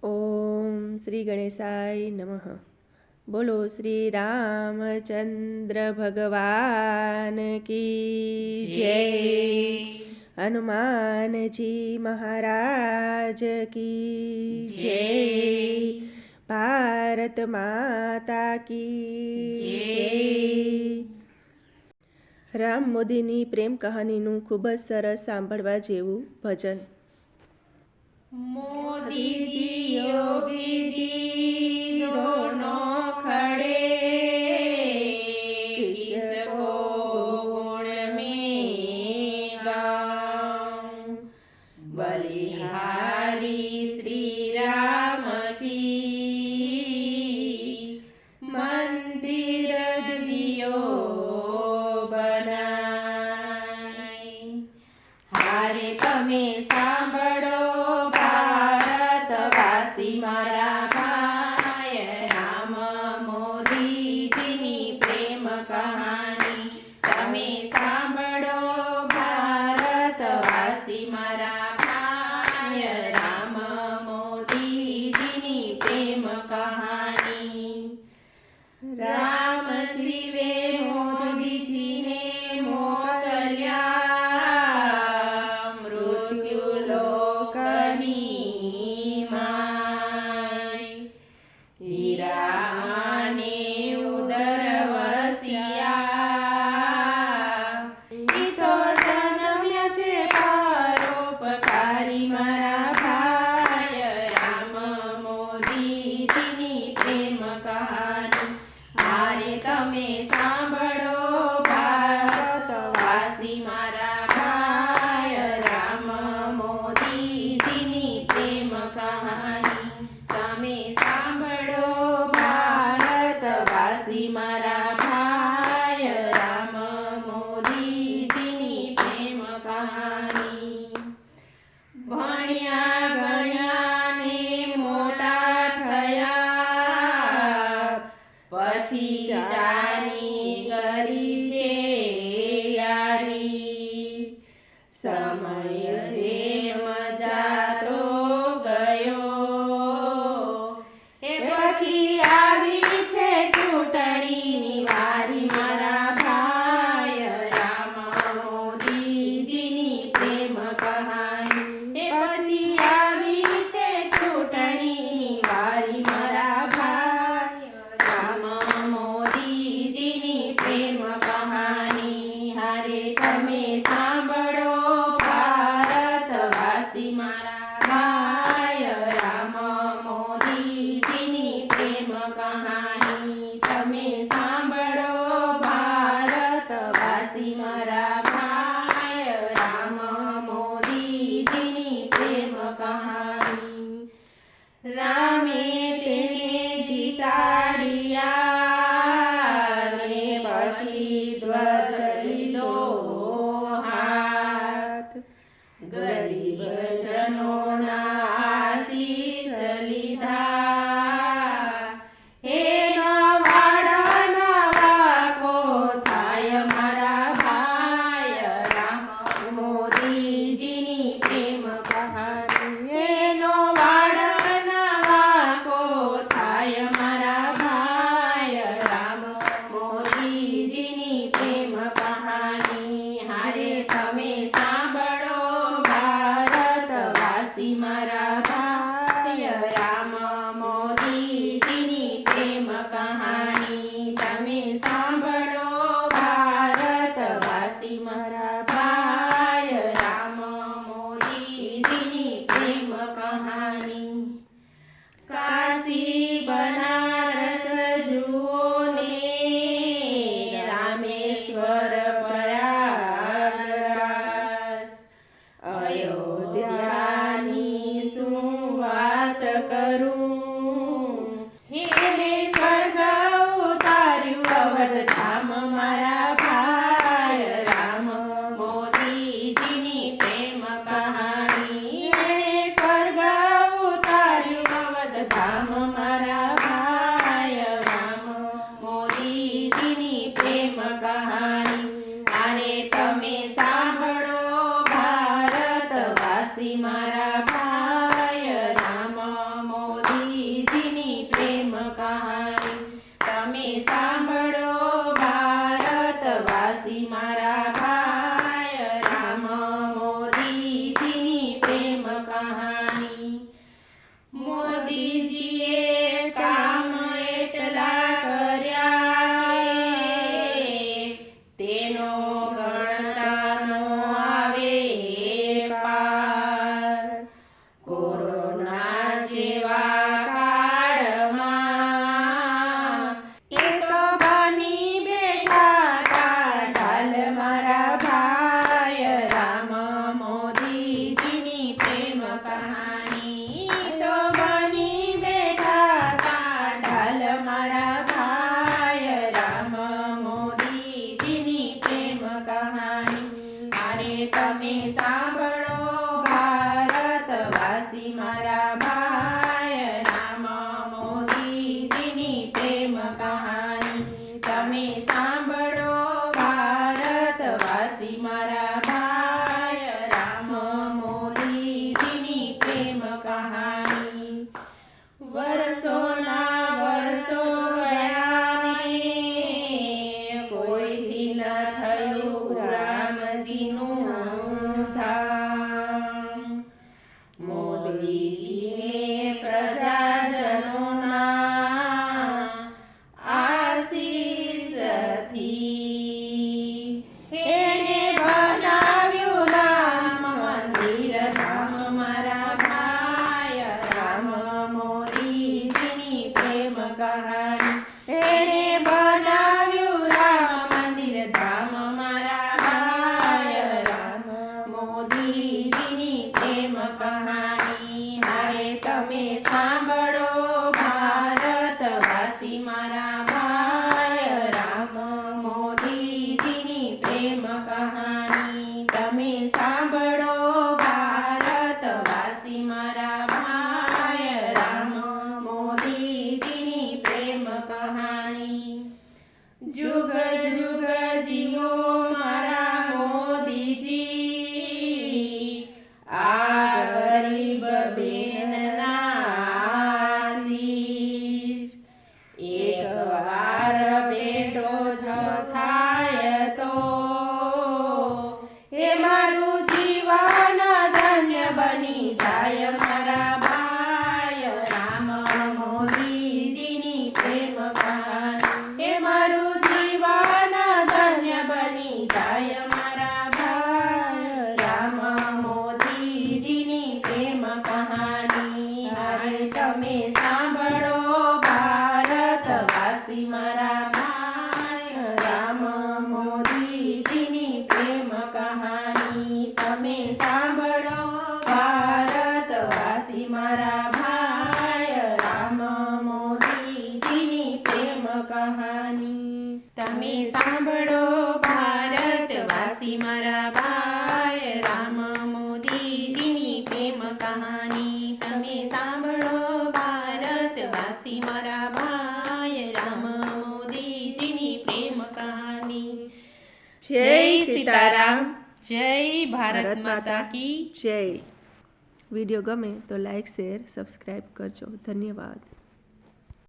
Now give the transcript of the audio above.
ઓમ શ્રી ગણેશાય નમઃ. બોલો શ્રી રામચંદ્ર ભગવાન કી જય. હનુમાનજી મહારાજ કી જય. ભારત માતા કી જય. રામ મોદીની પ્રેમ કહાનીનું ખૂબ જ સરસ સાંભળવા જેવું ભજન. मोदी जी योगी जी दोनों खड़े, किसको गुण में गाऊं। बलिहारी श्री राम की मंदिर दियो बनाई। हारे तमे सांभळो मारा भाई राम मोदीजीनी प्रेम कहानी तमे सांभळो। भारतवासी मारा भाई राम मोदीजीनी प्रेम कहानी। राम शिवे मोदीजीने मोकल्या मृत्यु लोकनी हीराने उदर वसिया तो जन्म्या छे परोपकारी मारा भाई राम मोदीजीनी प्रेम कहानी। हारे तमे सांभळो भारतवासी मारा भाई राम मोदीजीनी प्रेम कहानी। तमे सांभळो भारतवासी मारा भाई राम मोदीजीनी प्रेम कहानी। भण्या गण्या ने मोटा थया पछी चानी करी छे यारी। समय जेम जातो गयो ए पछी आवी छे चूंटणीनी वारी मारा भाई राम मोदीजीनी प्रेम कहानी। ए पछी आवी छे चूंटणीनी वारी मारा भाई राम मोदीजीनी प्रेम कहानी। हारे तमे सांभळो भारतवासी मारा भाई राम मोदीजीनी प्रेम कहानी। तमे सांभळो भारतवासी मारा भाई राम मोदीजीनी प्रेम कहानी। रामे तेने जीताड़िया ने पछी ध्वज लीधो हाथ। गरीब जनोना आशीष लीधा हे नवाड़ नवा को थाय मारा भाई राम मोदीजीनी प्रेम कहानी। हे नवाड़ नवा को थाय मारा भाई राम मोदीजीनी प्रेम कहानी। हारे तमे सांभळो भारतवासी मारा भाई राम मोदीजीनी प्रेम कहानी। तमे सांभळो भारतवासी मारा भाई राम मोदीजीनी प्रेम कहानी। काशी बनारस जुओ ने रामेश्वर प्रयागराज। अयोध्यानी शुं वात करूं हे स्वर्ग उतार्યું अवध धाम मारा भाई राम मोदी તમે સાંભળો ભારતવાસી મારા ભાઈ રામ મોદીજીની પ્રેમ કહાની તમે સાંભળો ભારતવાસી મારા ભાઈ રામ મોદીજીની પ્રેમ કહાની વર્ષોના વર્ષો ગયા ને કોઈથી ન થયું રામજીનું ધામ મોદીજીને પ્રજાજનોના આશીષથી એને બનાવ્યું રામ મંદિર ધામ મારા ભાઈ રામ મોદીજીની પ્રેમ કહાની એને બનાવ્યું રામ મંદિર ધામ મારા ભાઈ રામ મોદીજીની પ્રેમ કહાની હારે તમે સાંભળો ભારતવાસી મારા ભાઈ રામ મોદીજીની પ્રેમ કહાની તમે સાંભળો ભારતવાસી મારા ભાઈ રામ મોદીજીની પ્રેમ કહાની જુગ જુગ જીવો મારા મોદીજી આ ગરીબ બેનના આશીષ એકવાર બેટો જો થાય તો એ મારું જીવન ધન્ય બની જાય મારા ભાઈ રામ મોદીજીની પ્રેમ કહાની એ મારું જીવન ધન્ય બની જાય મારા ભાઈ રામ મોદીજીની પ્રેમ કહાની હારે તમે સાંભળો ભારતવાસી મારા ભાઈ રામ મોદીજીની પ્રેમ કહાની તમે સાંભળો ભારતવાસી મારા ભાઈ રામ મોદીજીની પ્રેમ કહાની તમે સાંભળો ભારતવાસી મારા ભાઈ રામ મોદીજીની પ્રેમ કહાની તમે સાંભળો ભારતવાસી મારા ભાઈ રામ મોદીજીની પ્રેમ કહાની જય સીતારામ. જય ભારત માતા કી જય. વિડીયો ગમે તો લાઈક શેર સબસ્ક્રાઈબ કરજો. ધન્યવાદ.